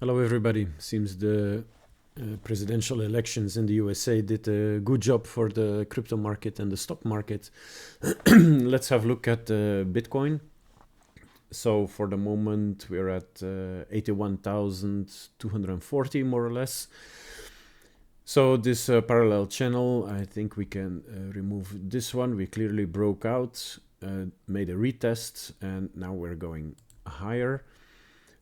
Hello, everybody. Seems the presidential elections in the USA did a good job for the crypto market and the stock market. Let's have a look at Bitcoin. So for the moment, we're at 81,240 more or less. So this parallel channel, I think we can remove this one. We clearly broke out, made a retest, and now we're going higher.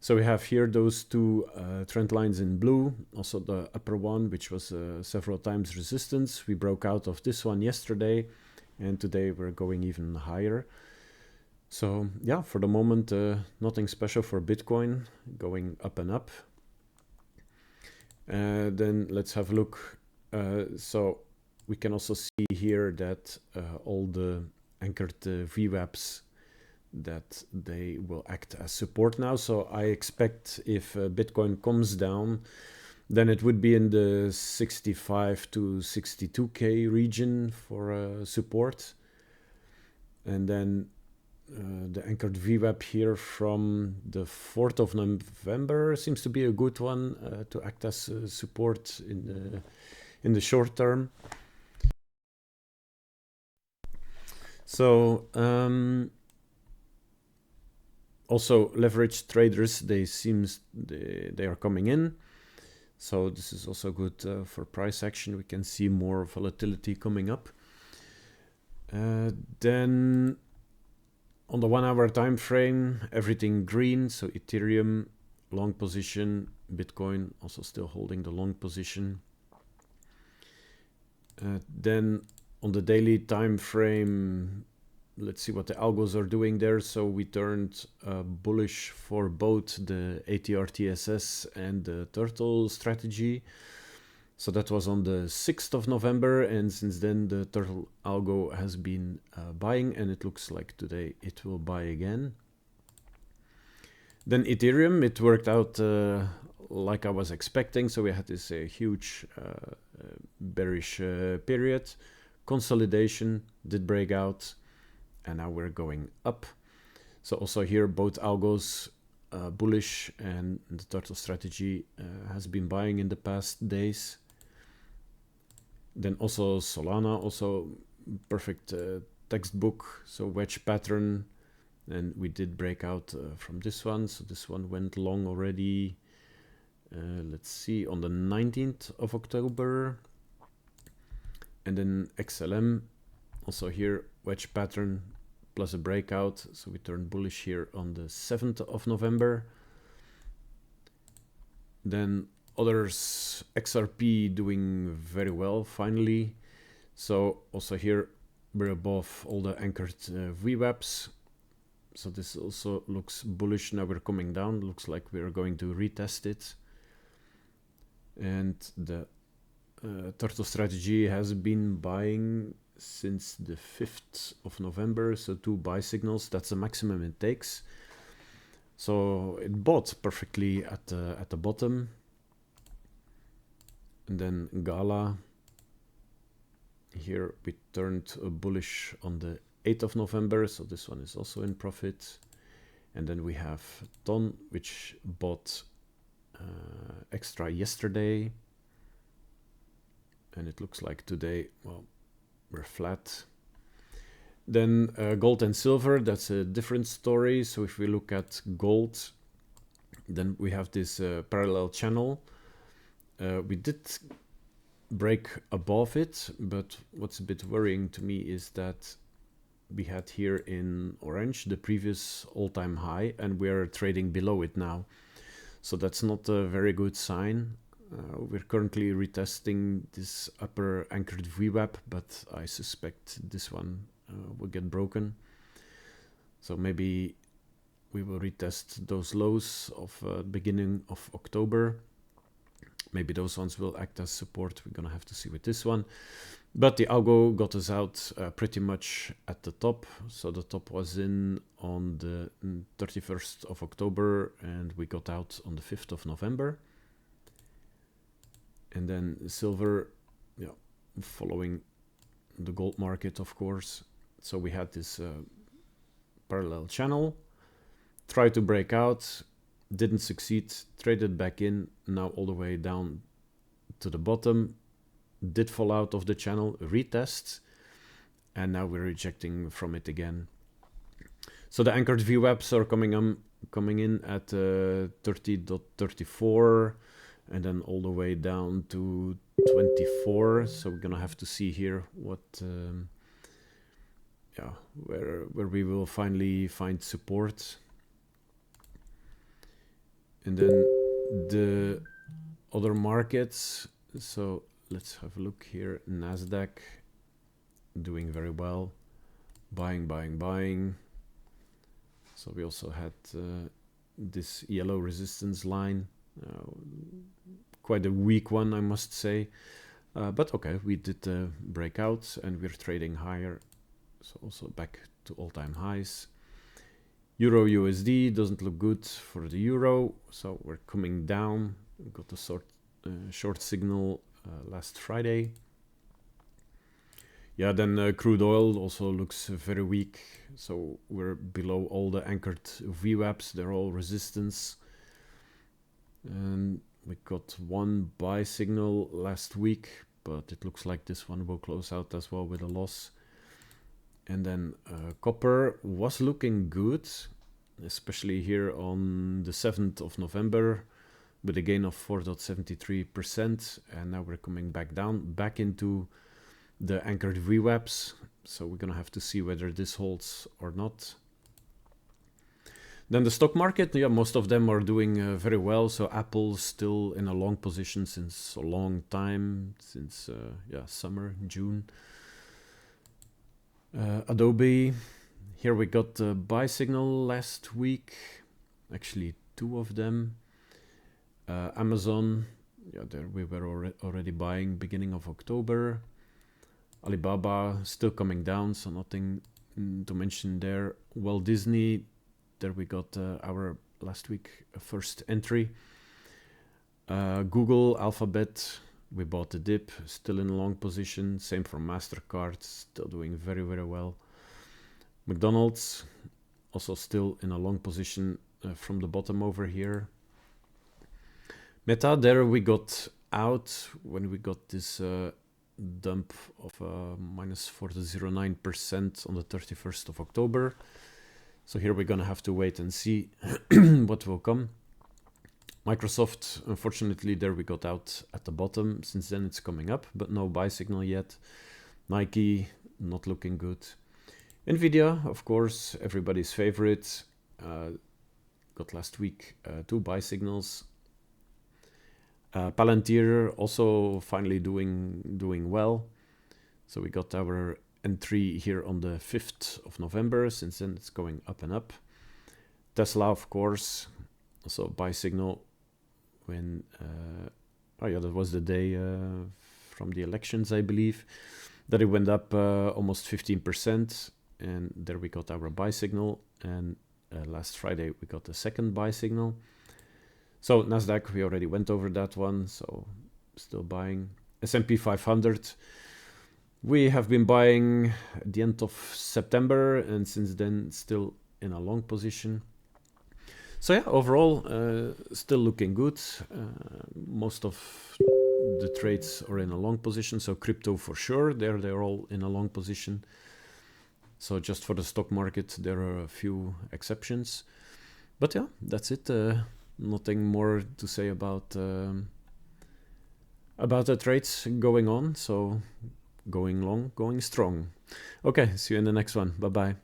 So we have here those two trend lines in blue, also the upper one, which was several times resistance. We broke out of this one yesterday, and today we're going even higher. So yeah, for the moment, nothing special for Bitcoin, going up and up. Then let's have a look. So we can also see here that all the anchored VWAPs, that they will act as support now. So I expect if Bitcoin comes down, then it would be in the 65 to 62K region for support. And then the anchored VWAP here from the 4th of November seems to be a good one to act as support in the short term. So also leveraged traders, they are coming in. So this is also good for price action. We can see more volatility coming up. Then on the 1 hour time frame, everything green. So Ethereum, long position, Bitcoin also still holding the long position. Then on the daily time frame, let's see what the algos are doing there. So we turned bullish for both the ATR-TSS and the Turtle strategy. So that was on the 6th of November, and since then the Turtle algo has been buying, and it looks like today it will buy again. Then Ethereum, it worked out like I was expecting. So we had this huge bearish period, consolidation, did break out, and now we're going up. So also here both algos bullish, and the Turtle strategy has been buying in the past days. Then also Solana, also perfect textbook, so wedge pattern, and we did break out from this one. So this one went long already, let's see, on the 19th of October. And then XLM, also here wedge pattern plus a breakout, so we turned bullish here on the 7th of November. Then others, XRP doing very well finally. So also here we're above all the anchored VWAPs. So this also looks bullish. Now we're coming down, looks like we're going to retest it. And the Turtle strategy has been buying since the 5th of November, so 2 buy signals, that's the maximum it takes. So it bought perfectly at the bottom. And then Gala, here we turned bullish on the 8th of November, so this one is also in profit. And then we have Ton, which bought extra yesterday, and it looks like today, well, we're flat. Then gold and silver, that's a different story. So if we look at gold, then we have this parallel channel. We did break above it, but what's a bit worrying to me is that we had here in orange the previous all-time high, and we're trading below it now. So that's not a very good sign. We're currently retesting this upper anchored VWAP, but I suspect this one will get broken. So maybe we will retest those lows of beginning of October. Maybe those ones will act as support. We're gonna have to see with this one. But the algo got us out pretty much at the top. So the top was in on the 31st of October, and we got out on the 5th of November. And then silver, yeah, following the gold market, of course. So we had this parallel channel, try to break out, didn't succeed, traded back in, now all the way down to the bottom, did fall out of the channel, retest, and now we're rejecting from it again. So the anchored VWAPs are coming in at 30.34 and then all the way down to 24. So we're gonna have to see here what where we will finally find support. And then the other markets, so let's have a look here. Nasdaq doing very well, buying. So we also had this yellow resistance line, quite a weak one, I must say, but okay, we did break out and we're trading higher, so also back to all-time highs. Euro USD doesn't look good for the euro, so we're coming down. We got a short signal last Friday. Yeah, then crude oil also looks very weak, so we're below all the anchored VWAPs, they're all resistance. And we got one buy signal last week, but it looks like this one will close out as well with a loss. And then copper was looking good, especially here on the 7th of November with a gain of 4.73%, and now we're coming back down, back into the anchored VWAPs, so we're gonna have to see whether this holds or not. Then the stock market, yeah, most of them are doing very well. So Apple's still in a long position since a long time, since summer, June. Adobe, here we got a buy signal last week, actually two of them. Amazon, yeah, there we were already buying beginning of October. Alibaba still coming down, so nothing to mention there. Walt Disney, there we got our last week first entry. Google, Alphabet, we bought the dip, still in a long position. Same for MasterCard, still doing very, very well. McDonald's, also still in a long position from the bottom over here. Meta, there we got out when we got this dump of minus 4.09% on the 31st of October. So here we're gonna have to wait and see what will come. Microsoft, unfortunately, there we got out at the bottom. Since then it's coming up, but no buy signal yet. Nike, not looking good. Nvidia, of course, everybody's favorite. Got last week 2 buy signals. Palantir also finally doing well. So we got our entry here on the 5th of November. Since then it's going up and up. Tesla, of course, also buy signal when that was the day from the elections, I believe, that it went up almost 15%, and there we got our buy signal. And last Friday we got the second buy signal. So Nasdaq, we already went over that one, so still buying. S&P 500, we have been buying at the end of September, and since then still in a long position. So yeah, overall, still looking good. Most of the trades are in a long position. So crypto for sure, they're all in a long position. So just for the stock market, there are a few exceptions. But yeah, that's it. Nothing more to say about the trades going on. So going long, going strong. Okay, see you in the next one. Bye-bye.